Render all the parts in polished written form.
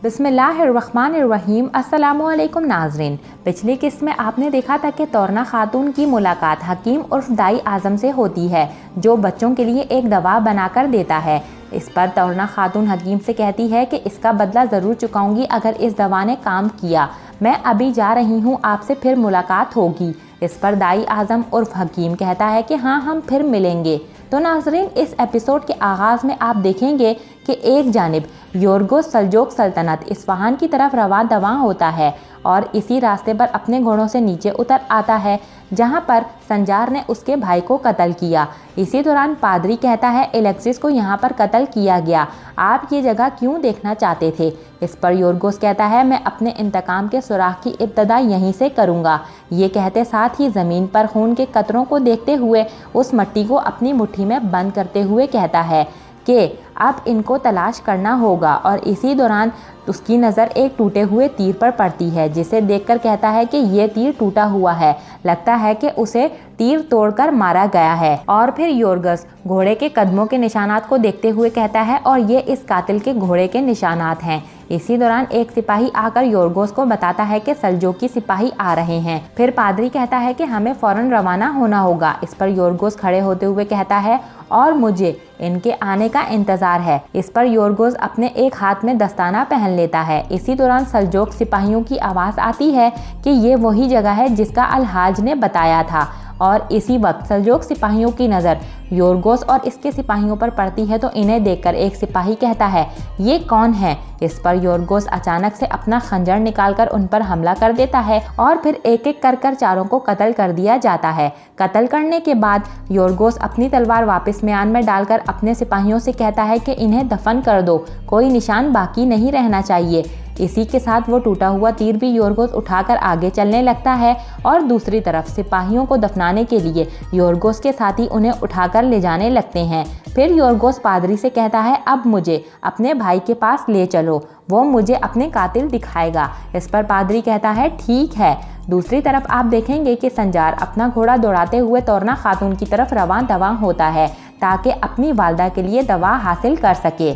बिस्मिल्लाहिर्रहमानिर्रहीम। अस्सलामुअलैकुम नाज़रीन। पिछली किस्त में आपने देखा था कि तोरना खातून की मुलाकात हकीम उर्फ दाई आज़म से होती है, जो बच्चों के लिए एक दवा बनाकर देता है। इस पर तोरना खातून हकीम से कहती है कि इसका बदला ज़रूर चुकाऊंगी अगर इस दवा ने काम किया। मैं अभी जा रही हूँ, आपसे फिर मुलाकात होगी। इस पर दाई आज़म उर्फ हकीम कहता है कि हाँ, हम फिर मिलेंगे। तो नाज़रीन, इस एपिसोड के आगाज़ में आप देखेंगे कि एक जानिब योरगोस सल्जोक सल्तनत इस्फहान की तरफ रवां दवां होता है और इसी रास्ते पर अपने घोड़ों से नीचे उतर आता है जहां पर संजार ने उसके भाई को कत्ल किया। इसी दौरान पादरी कहता है एलेक्सिस को यहां पर कत्ल किया गया, आप ये जगह क्यों देखना चाहते थे? इस पर योरगोस कहता है मैं अपने इंतकाम के सुराख की इब्तदा यहीं से करूंगा। ये कहते साथ ही ज़मीन पर खून के कतरों को देखते हुए उस मट्टी को अपनी मुट्ठी में बंद करते हुए कहता है कि अब इनको तलाश करना होगा। और इसी दौरान उसकी नज़र एक टूटे हुए तीर पर पड़ती है, जिसे देखकर कहता है कि ये तीर टूटा हुआ है, लगता है कि उसे तीर तोड़कर मारा गया है। और फिर योरगस घोड़े के कदमों के निशानात को देखते हुए कहता है और ये इस कातिल के घोड़े के निशानात हैं। इसी दौरान एक सिपाही आकर योरगोस को बताता है कि सल्जोकी सिपाही आ रहे हैं। फिर पादरी कहता है कि हमें फौरन रवाना होना होगा। इस पर योरगोस खड़े होते हुए कहता है और मुझे इनके आने का इंतजार है। इस पर योरगोस अपने एक हाथ में दस्ताना पहन लेता है। इसी दौरान सल्जोक सिपाहियों की आवाज़ आती है कि ये वही जगह है जिसका अलहाज ने बताया था। और इसी वक्त सल्जोक सिपाहियों की नज़र योरगोस और इसके सिपाहियों पर पड़ती है, तो इन्हें देखकर एक सिपाही कहता है ये कौन है? इस पर योरगोस अचानक से अपना खंजर निकालकर उन पर हमला कर देता है और फिर एक एक कर चारों को कत्ल कर दिया जाता है। कत्ल करने के बाद योरगोस अपनी तलवार वापस म्यान में डालकर अपने सिपाहियों से कहता है कि इन्हें दफन कर दो, कोई निशान बाकी नहीं रहना चाहिए। इसी के साथ वो टूटा हुआ तीर भी योरगोस उठाकर आगे चलने लगता है और दूसरी तरफ सिपाहियों को दफनाने के लिए योरगोस के साथी उन्हें उठाकर ले जाने लगते हैं। फिर योरगोस पादरी से कहता है अब मुझे अपने भाई के पास ले चलो, वो मुझे अपने कातिल दिखाएगा। इस पर पादरी कहता है ठीक है। दूसरी तरफ आप देखेंगे कि संजार अपना घोड़ा दौड़ाते हुए तोरना खातून की तरफ रवां दवां होता है ताकि अपनी वालदा के लिए दवा हासिल कर सके।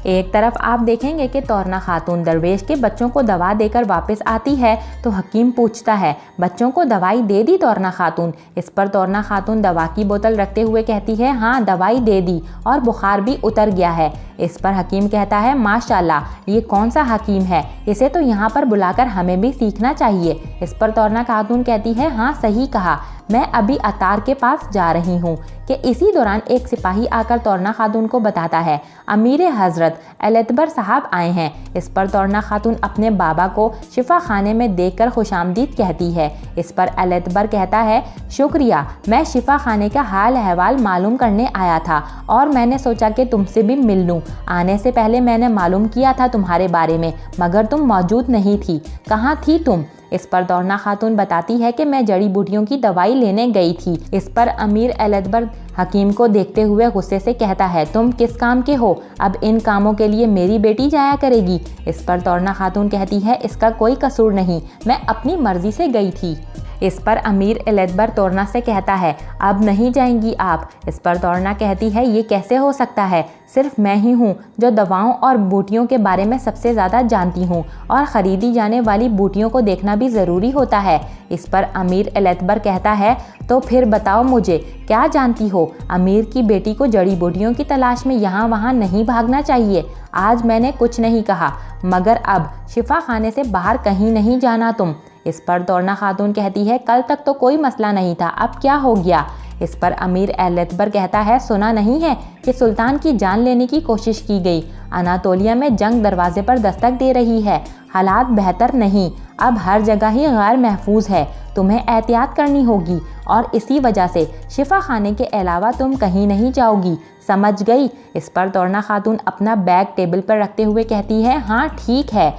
एक तरफ आप देखेंगे कि तोरना खातून दरवेश के बच्चों को दवा देकर वापस आती है, तो हकीम पूछता है बच्चों को दवाई दे दी तोरना खातून? इस पर तोरना खातून दवा की बोतल रखते हुए कहती है हाँ, दवाई दे दी और बुखार भी उतर गया है। इस पर हकीम कहता है माशाल्लाह, ये कौन सा हकीम है, इसे तो यहाँ पर बुलाकर हमें भी सीखना चाहिए। इस पर तोरना खातून कहती है हाँ, सही कहा, मैं अभी अतार के पास जा रही हूँ। कि इसी दौरान एक सिपाही आकर तोरना खातून को बताता है अमीर हजरत एलतबर साहब आए हैं। इस पर तोरना खातून अपने बाबा को शिफा खाने में देखकर खुशामदीद कहती है। इस पर एलतबर कहता है शुक्रिया, मैं शिफा खाने का हाल अहवाल मालूम करने आया था और मैंने सोचा कि तुमसे भी मिल लूँ। आने से पहले मैंने मालूम किया था तुम्हारे बारे में, मगर तुम मौजूद नहीं थी, कहाँ थी तुम? इस पर तोरना खातून बताती है कि मैं जड़ी बूटियों की दवाई लेने गई थी। इस पर अमीर एलतबर हकीम को देखते हुए गुस्से से कहता है तुम किस काम के हो, अब इन कामों के लिए मेरी बेटी जाया करेगी? इस पर तोरना खातून कहती है इसका कोई कसूर नहीं, मैं अपनी मर्जी से गई थी। इस पर अमीर एलतबर तोरना से कहता है अब नहीं जाएंगी आप? इस पर तोरना कहती है ये कैसे हो सकता है, सिर्फ मैं ही हूँ जो दवाओं और बूटियों के बारे में सबसे ज़्यादा जानती हूँ और ख़रीदी जाने वाली बूटियों को देखना भी ज़रूरी होता है। इस पर अमीर एलतबर कहता है तो फिर बताओ मुझे क्या जानती हो? अमीर की बेटी को जड़ी बूटियों की तलाश में यहाँ वहाँ नहीं भागना चाहिए। आज मैंने कुछ नहीं कहा, मगर अब शिफा खाने से बाहर कहीं नहीं जाना तुम। इस पर तोरना खातून कहती है कल तक तो कोई मसला नहीं था, अब क्या हो गया? इस पर अमीर एलतबर कहता है सुना नहीं है कि सुल्तान की जान लेने की कोशिश की गई, अनातोलिया में जंग दरवाजे पर दस्तक दे रही है, हालात बेहतर नहीं, अब हर जगह ही गैर महफूज है, तुम्हें एहतियात करनी होगी और इसी वजह से शिफा खाने के अलावा तुम कहीं नहीं जाओगी, समझ गई? इस पर तोरना खातून अपना बैग टेबल पर रखते हुए कहती है हाँ ठीक है।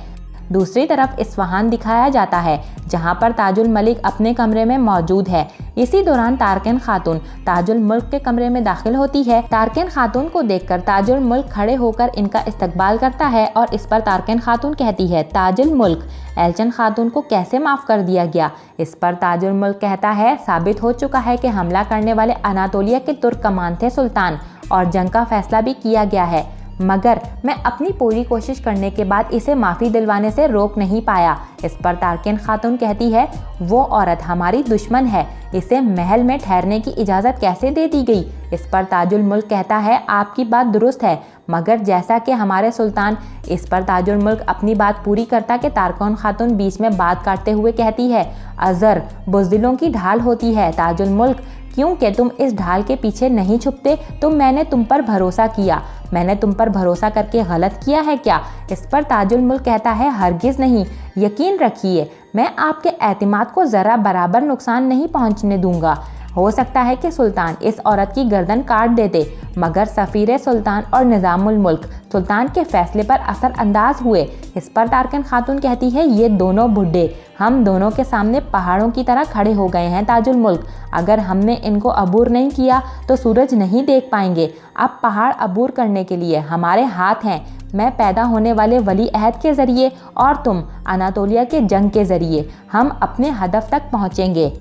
दूसरी तरफ इस्फहान दिखाया जाता है जहां पर ताजुल मलिक अपने कमरे में मौजूद है। इसी दौरान तारकेन खातून ताजुल मुल्क के कमरे में दाखिल होती है। तारकेन खातून को देखकर ताजुल मुल्क खड़े होकर इनका इस्तकबाल करता है और इस पर तारकेन खातून कहती है ताजुल मुल्क, एलचन खातून को कैसे माफ़ कर दिया गया? इस पर ताजुल मुल्क कहता है साबित हो चुका है कि हमला करने वाले अनातोलिया के तुर्क कमान थे सुल्तान और जंग का फैसला भी किया गया है। मगर मैं अपनी पूरी कोशिश करने के बाद इसे माफ़ी दिलवाने से रोक नहीं पाया। इस पर तारकिन खातून कहती है, वो औरत हमारी दुश्मन है, इसे महल में ठहरने की इजाज़त कैसे दे दी गई। इस पर ताजुल मुल्क कहता है, आपकी बात दुरुस्त है, मगर जैसा कि हमारे सुल्तान। इस पर ताजुल मुल्क अपनी बात पूरी करता कि तारकुन खातून बीच में बात काटते हुए कहती है, अज़र बुज़दिलों की ढाल होती है ताजुल मुल्क, क्योंकि तुम इस ढाल के पीछे नहीं छुपते, तो मैंने तुम पर भरोसा किया। मैंने तुम पर भरोसा करके गलत किया है क्या। इस पर ताजुल मुल्क कहता है, हरगिज़ नहीं, यकीन रखिए मैं आपके एतमाद को ज़रा बराबर नुकसान नहीं पहुंचने दूंगा। हो सकता है कि सुल्तान इस औरत की गर्दन काट देते, मगर सफ़ीर सुल्तान और निज़ामुल मुल्क सुल्तान के फैसले पर असर अंदाज हुए। इस पर तारकिन खातून कहती है, ये दोनों बुढ़े हम दोनों के सामने पहाड़ों की तरह खड़े हो गए हैं ताजुल मुल्क। अगर हमने इनको अबूर नहीं किया तो सूरज नहीं देख पाएंगे। अब पहाड़ अबूर करने के लिए हमारे हाथ हैं। मैं पैदा होने वाले वली अहद के ज़रिए और तुम अनातोलिया के जंग के ज़रिए हम अपने हदफ तक पहुँचेंगे।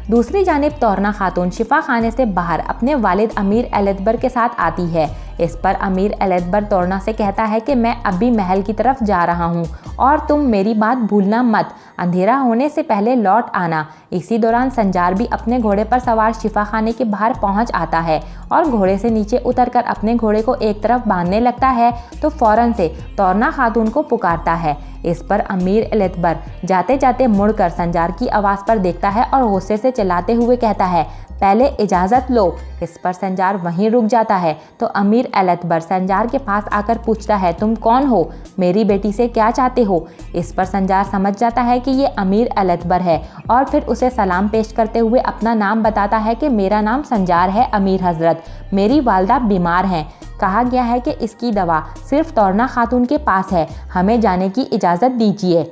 दूसरी जानिब तोरना खातून शिफा खाने से बाहर अपने वालिद अमीर एलतबर के साथ आती है। इस पर अमीर एलतबर तोरना से कहता है कि मैं अभी महल की तरफ जा रहा हूँ और तुम मेरी बात भूलना मत, अंधेरा होने से पहले लौट आना। इसी दौरान संजार भी अपने घोड़े पर सवार शिफा खाने के बाहर पहुँच आता है और घोड़े से नीचे उतरकर अपने घोड़े को एक तरफ बांधने लगता है तो फ़ौरन से तोरना खातून को पुकारता है। इस पर अमीर एलतबर जाते जाते मुड़कर संजार की आवाज़ पर देखता है और गुस्से से चिल्लाते हुए कहता है, पहले इजाज़त लो। इस पर संजार वहीं रुक जाता है तो अमीर एलतबर संजार के पास आकर पूछता है, तुम कौन हो, मेरी बेटी से क्या चाहते हो। इस पर संजार समझ जाता है कि ये अमीर एलतबर है और फिर उसे सलाम पेश करते हुए अपना नाम बताता है कि मेरा नाम संजार है अमीर हज़रत, मेरी वालदा बीमार हैं। कहा गया है कि इसकी दवा सिर्फ तोरना खातून के पास है, हमें जाने की इजाज़त दीजिए।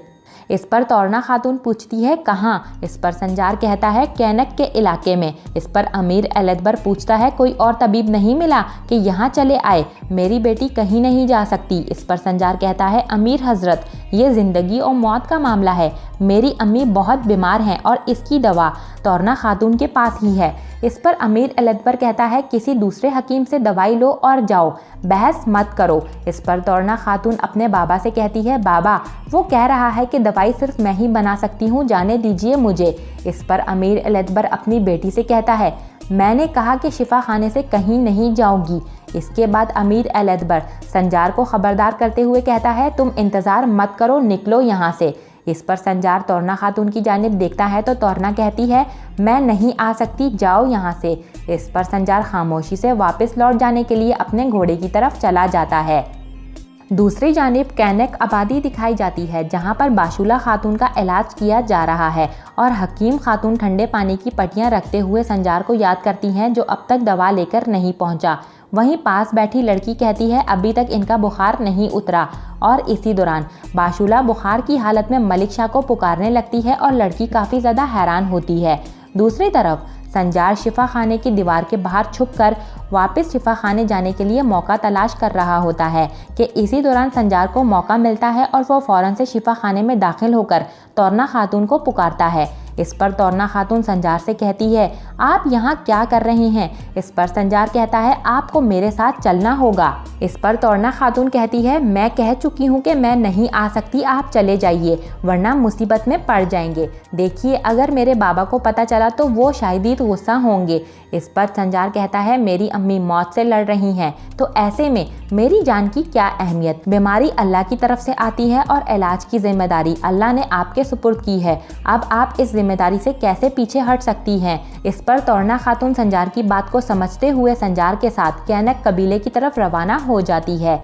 इस पर तोरना खातून पूछती है, कहाँ। इस पर संजार कहता है, कैनक के इलाके में। इस पर अमीर एलतबर पूछता है, कोई और तबीब नहीं मिला कि यहाँ चले आए, मेरी बेटी कहीं नहीं जा सकती। इस पर संजार कहता है, अमीर हज़रत ये ज़िंदगी और मौत का मामला है, मेरी अम्मी बहुत बीमार हैं और इसकी दवा तोरना खातून के पास ही है। इस पर अमीर एलतबर कहता है, किसी दूसरे हकीम से दवाई लो और जाओ, बहस मत करो। इस पर तोरना खातून अपने बाबा से कहती है, बाबा वो कह रहा है कि दवाई सिर्फ मैं ही बना सकती हूँ, जाने दीजिए मुझे। इस पर अमीर एलतबर अपनी बेटी से कहता है, मैंने कहा कि शिफा खाने से कहीं नहीं जाऊंगी। इसके बाद अमीर एलतबर संजार को खबरदार करते हुए कहता है, तुम इंतज़ार मत करो, निकलो यहाँ से। इस पर संजार तोरना खातून की जानिब देखता है तो तोरना कहती है, मैं नहीं आ सकती, जाओ यहाँ से। इस पर संजार खामोशी से वापस लौट जाने के लिए अपने घोड़े की तरफ चला जाता है। दूसरी जानिब कैनक आबादी दिखाई जाती है जहाँ पर बाशुला खातून का इलाज किया जा रहा है और हकीम खातून ठंडे पानी की पट्टियाँ रखते हुए संजार को याद करती हैं जो अब तक दवा लेकर नहीं पहुँचा। वहीं पास बैठी लड़की कहती है, अभी तक इनका बुखार नहीं उतरा। और इसी दौरान बाशुला बुखार की हालत में मलिक शाह को पुकारने लगती है और लड़की काफ़ी ज़्यादा हैरान होती है। दूसरी तरफ संजार शिफा खाने की दीवार के बाहर छुपकर वापस शिफा खाने जाने के लिए मौका तलाश कर रहा होता है कि इसी दौरान संजार को मौका मिलता है और वो फ़ौरन से शिफा खाने में दाखिल होकर तोरना खातून को पुकारता है। इस पर तोरना खातून संजार से कहती है, आप यहाँ क्या कर रहे हैं। इस पर संजार कहता है, आपको मेरे साथ चलना होगा। इस पर तोरना खातून कहती है, मैं कह चुकी हूँ कि मैं नहीं आ सकती, आप चले जाइए वरना मुसीबत में पड़ जाएंगे। देखिए अगर मेरे बाबा को पता चला तो वो शायद ही गुस्सा होंगे। इस पर संजार कहता है, मेरी अम्मी मौत से लड़ रही हैं तो ऐसे में मेरी जान की क्या अहमियत। बीमारी अल्लाह की तरफ से आती है और इलाज की जिम्मेदारी अल्लाह ने आपके सुपुर्द की है। अब आप इस जिम्मेदारी से कैसे पीछे हट सकती हैं। इस पर तोरना खातून संजार की बात को समझते हुए संजार के साथ कैनक कबीले की तरफ रवाना हो जाती है।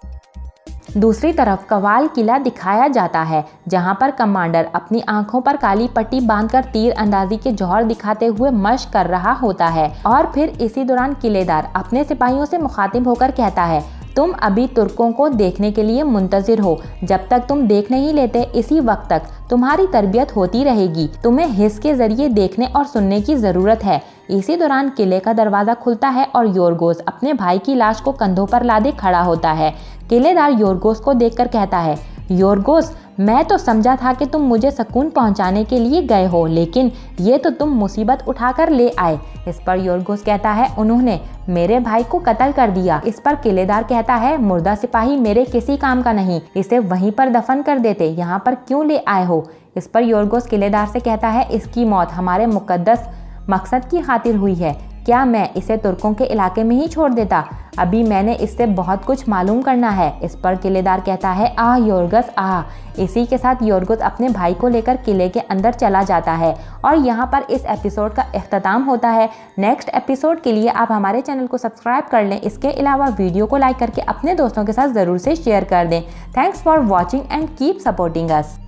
दूसरी तरफ कवाल किला दिखाया जाता है जहां पर कमांडर अपनी आंखों पर काली पट्टी बांधकर तीर अंदाजी के जौहर दिखाते हुए मशक कर रहा होता है और फिर इसी दौरान किलेदार अपने सिपाहियों से मुखातिब होकर कहता है, तुम अभी तुर्कों को देखने के लिए मुंतजिर हो, जब तक तुम देख नहीं लेते इसी वक्त तक तुम्हारी तरबियत होती रहेगी। तुम्हें हिस्स के जरिए देखने और सुनने की ज़रूरत है। इसी दौरान किले का दरवाज़ा खुलता है और योरगोस अपने भाई की लाश को कंधों पर लादे खड़ा होता है। किलेदार योरगोस को देखकर कहता है, योर्गोस, मैं तो समझा था कि तुम मुझे सुकून पहुंचाने के लिए गए हो, लेकिन ये तो तुम मुसीबत उठाकर ले आए। इस पर योर्गोस कहता है, उन्होंने मेरे भाई को कत्ल कर दिया। इस पर किलेदार कहता है, मुर्दा सिपाही मेरे किसी काम का नहीं, इसे वहीं पर दफन कर देते, यहाँ पर क्यों ले आए हो। इस पर योर्गोस किलेदार से कहता है, इसकी मौत हमारे मुकद्दस मकसद की खातिर हुई है, क्या मैं इसे तुर्कों के इलाके में ही छोड़ देता। अभी मैंने इससे बहुत कुछ मालूम करना है। इस पर किलेदार कहता है, आह योर्गस आह। इसी के साथ योर्गस अपने भाई को लेकर किले के अंदर चला जाता है और यहाँ पर इस एपिसोड का इख्तिताम होता है। नेक्स्ट एपिसोड के लिए आप हमारे चैनल को सब्सक्राइब कर लें। इसके अलावा वीडियो को लाइक करके अपने दोस्तों के साथ ज़रूर से शेयर कर दें। Thanks for watching and keep supporting us.